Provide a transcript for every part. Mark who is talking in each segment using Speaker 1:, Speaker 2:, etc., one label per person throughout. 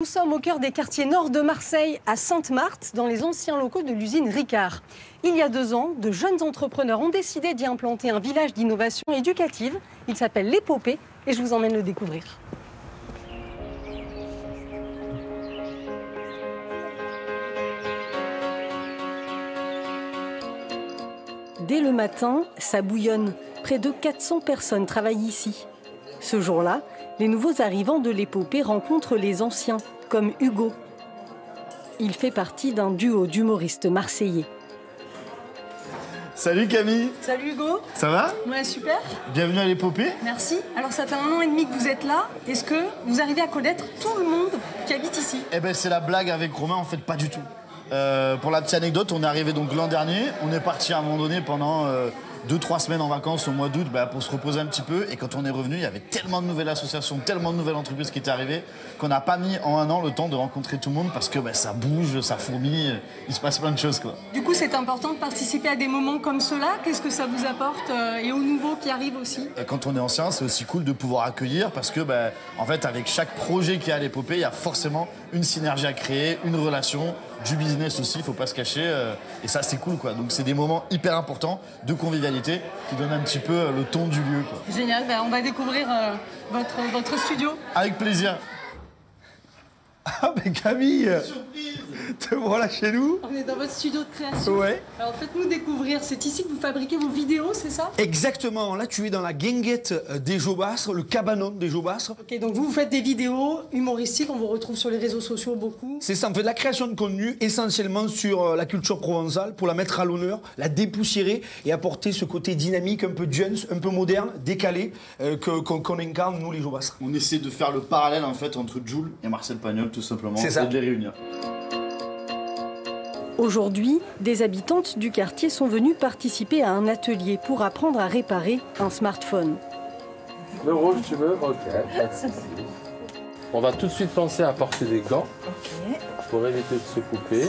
Speaker 1: Nous sommes au cœur des quartiers nord de Marseille, à Sainte-Marthe, dans les anciens locaux de l'usine Ricard. Il y a 2 ans, de jeunes entrepreneurs ont décidé d'y implanter un village d'innovation éducative. Il s'appelle l'Épopée et je vous emmène le découvrir. Dès le matin, ça bouillonne. Près de 400 personnes travaillent ici. Ce jour-là, les nouveaux arrivants de l'Épopée rencontrent les anciens, comme Hugo. Il fait partie d'un duo d'humoristes marseillais.
Speaker 2: Salut Camille.
Speaker 1: Salut Hugo.
Speaker 2: Ça va?
Speaker 1: Ouais, super.
Speaker 2: Bienvenue à l'Épopée.
Speaker 1: Merci. Alors ça fait 1 an et demi que vous êtes là. Est-ce que vous arrivez à connaître tout le monde qui habite ici?
Speaker 2: Eh ben c'est la blague avec Romain, en fait pas du tout. Pour la petite anecdote, on est arrivé donc l'an dernier. On est parti à un moment donné pendant 2-3 semaines en vacances au mois d'août pour se reposer un petit peu. Et quand on est revenu, il y avait tellement de nouvelles associations, tellement de nouvelles entreprises qui étaient arrivées qu'on n'a pas mis en 1 an le temps de rencontrer tout le monde parce que ça bouge, ça fourmille, il se passe plein de choses, quoi.
Speaker 1: Du coup, c'est important de participer à des moments comme ceux-là. Qu'est-ce que ça vous apporte et aux nouveaux qui arrivent aussi?
Speaker 2: Et quand on est ancien, c'est aussi cool de pouvoir accueillir parce que, en fait, avec chaque projet qui est à l'Épopée, il y a forcément une synergie à créer, une relation, du business aussi, il ne faut pas se cacher. Et ça, c'est cool, quoi. Donc, c'est des moments hyper importants de convivialité qui donnent un petit peu le ton du lieu, quoi.
Speaker 1: Génial, on va découvrir votre studio.
Speaker 2: Avec plaisir.
Speaker 3: Ah, mais Camille, te voilà chez nous.
Speaker 1: On est dans votre studio de création.
Speaker 3: Ouais.
Speaker 1: Alors faites-nous découvrir, c'est ici que vous fabriquez vos vidéos, c'est ça?
Speaker 3: Exactement, là tu es dans la guinguette des Jobastres, le cabanon des Jobastres.
Speaker 1: Ok, donc vous faites des vidéos humoristiques, on vous retrouve sur les réseaux sociaux beaucoup.
Speaker 3: C'est ça, on fait de la création de contenu essentiellement sur la culture provençale pour la mettre à l'honneur, la dépoussiérer et apporter ce côté dynamique, un peu jeunes, un peu moderne, décalé, qu'on incarne nous les Jobastres.
Speaker 2: On essaie de faire le parallèle en fait entre Jules et Marcel Pagnol tout simplement,
Speaker 3: c'est ça.
Speaker 2: Et de les réunir.
Speaker 1: Aujourd'hui, des habitantes du quartier sont venues participer à un atelier pour apprendre à réparer un smartphone.
Speaker 4: Le rouge, tu veux? Ok, pas de souci. On va tout de suite penser à porter des gants pour éviter de se couper.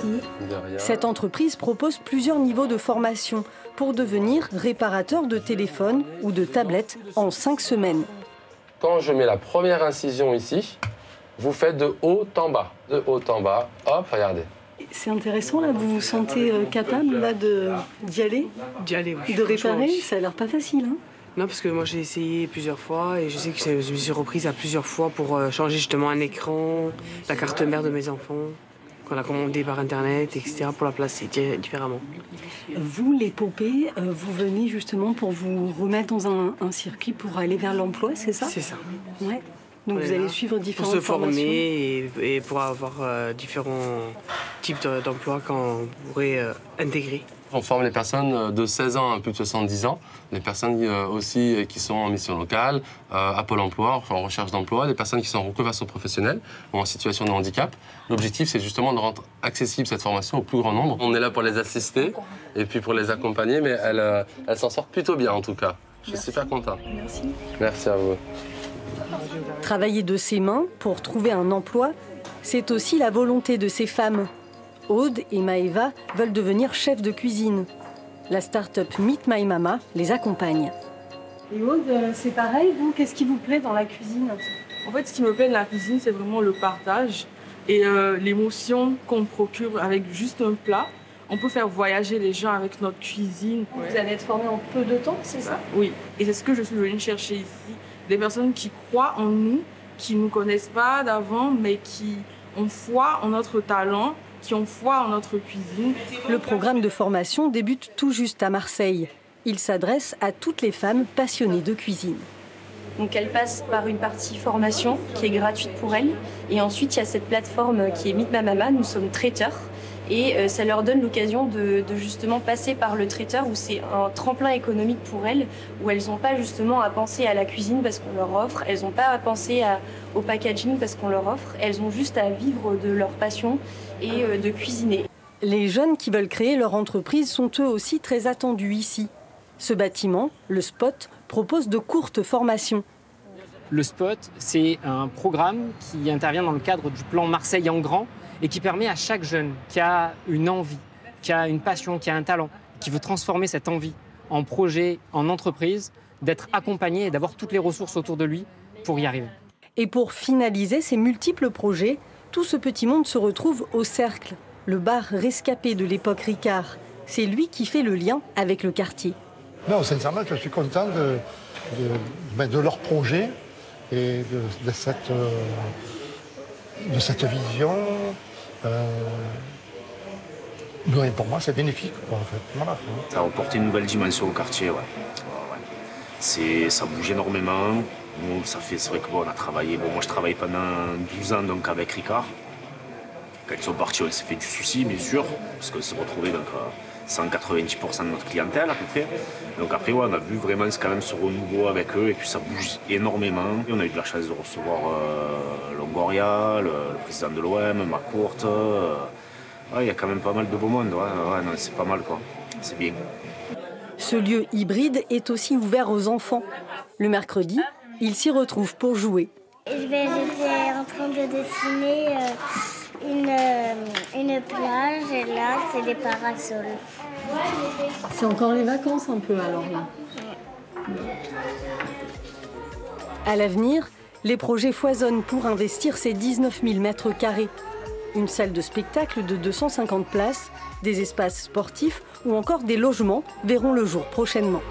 Speaker 4: Derrière.
Speaker 1: Cette entreprise propose plusieurs niveaux de formation pour devenir réparateur de téléphone ou de tablette en 5 semaines.
Speaker 4: Quand je mets la première incision ici, vous faites de haut en bas. De haut en bas, hop, regardez.
Speaker 1: C'est intéressant, là, vous vous sentez capable là, d'y aller?
Speaker 5: D'y aller, oui.
Speaker 1: De réparer? Ça a l'air pas facile, hein?
Speaker 5: Non, parce que moi j'ai essayé plusieurs fois et je sais que je me suis reprise à plusieurs fois pour changer justement un écran, la carte mère de mes enfants, qu'on a commandé par internet, etc., pour la placer différemment.
Speaker 1: Vous, l'Épopée, vous venez justement pour vous remettre dans un circuit pour aller vers l'emploi, c'est ça?
Speaker 5: C'est ça.
Speaker 1: Ouais. Donc vous allez suivre différentes
Speaker 5: pour se
Speaker 1: formations.
Speaker 5: former et pour avoir différents types d'emplois qu'on pourrait intégrer.
Speaker 4: On forme les personnes de 16 ans à plus de 70 ans, les personnes aussi qui sont en mission locale, à Pôle emploi, en recherche d'emploi, des personnes qui sont en reconversion professionnelle ou en situation de handicap. L'objectif, c'est justement de rendre accessible cette formation au plus grand nombre. On est là pour les assister et puis pour les accompagner, mais elles s'en sortent plutôt bien en tout cas. Je suis super content.
Speaker 1: Merci.
Speaker 4: Merci à vous.
Speaker 1: Travailler de ses mains pour trouver un emploi, c'est aussi la volonté de ces femmes. Aude et Maëva veulent devenir chefs de cuisine. La start-up Meet My Mama les accompagne. Et Aude, c'est pareil, vous, qu'est-ce qui vous plaît dans la cuisine?
Speaker 6: En fait, ce qui me plaît dans la cuisine, c'est vraiment le partage et l'émotion qu'on procure avec juste un plat. On peut faire voyager les gens avec notre cuisine.
Speaker 1: Vous allez être formé en peu de temps, c'est ça?
Speaker 6: Oui, et c'est ce que je suis venue chercher ici. Des personnes qui croient en nous, qui ne nous connaissent pas d'avant, mais qui ont foi en notre talent, qui ont foi en notre cuisine.
Speaker 1: Le programme de formation débute tout juste à Marseille. Il s'adresse à toutes les femmes passionnées de cuisine.
Speaker 7: Donc elle passe par une partie formation qui est gratuite pour elles. Et ensuite, il y a cette plateforme qui est Meet My Mama. Nous sommes traiteurs. Et ça leur donne l'occasion de justement passer par le traiteur où c'est un tremplin économique pour elles, où elles n'ont pas justement à penser à la cuisine parce qu'on leur offre, elles n'ont pas à penser au packaging parce qu'on leur offre, elles ont juste à vivre de leur passion et de cuisiner.
Speaker 1: Les jeunes qui veulent créer leur entreprise sont eux aussi très attendus ici. Ce bâtiment, le Spot, propose de courtes formations.
Speaker 8: Le Spot, c'est un programme qui intervient dans le cadre du plan Marseille en grand et qui permet à chaque jeune qui a une envie, qui a une passion, qui a un talent, qui veut transformer cette envie en projet, en entreprise, d'être accompagné et d'avoir toutes les ressources autour de lui pour y arriver.
Speaker 1: Et pour finaliser ces multiples projets, Tout ce petit monde se retrouve au Cercle, le bar rescapé de l'époque Ricard. C'est lui qui fait le lien avec le quartier.
Speaker 9: Non, sincèrement, je suis content de leur projet et de cette vision. Mais pour moi, c'est bénéfique, quoi, en fait. Voilà.
Speaker 10: Ça a apporté une nouvelle dimension au quartier, ouais. Ça bouge énormément. Bon, c'est vrai que bon, on a travaillé. Bon, moi, je travaillais pendant 12 ans donc, avec Ricard. Quand ils sont partis, on s'est fait du souci, bien sûr, parce qu'on s'est retrouvés donc, 190% de notre clientèle à peu près. Donc après, ouais, on a vu vraiment quand même ce renouveau avec eux, et puis ça bouge énormément. Et on a eu de la chance de recevoir Longoria, le président de l'OM, Macourte. Il y a quand même pas mal de beau monde, non, c'est pas mal, quoi. C'est bien.
Speaker 1: Ce lieu hybride est aussi ouvert aux enfants. Le mercredi, ils s'y retrouvent pour jouer.
Speaker 11: J'étais en train de dessiner une plage et là, c'est des parasols.
Speaker 1: C'est encore les vacances un peu alors là. À l'avenir, les projets foisonnent pour investir ces 19 000 mètres carrés. Une salle de spectacle de 250 places, des espaces sportifs ou encore des logements verront le jour prochainement.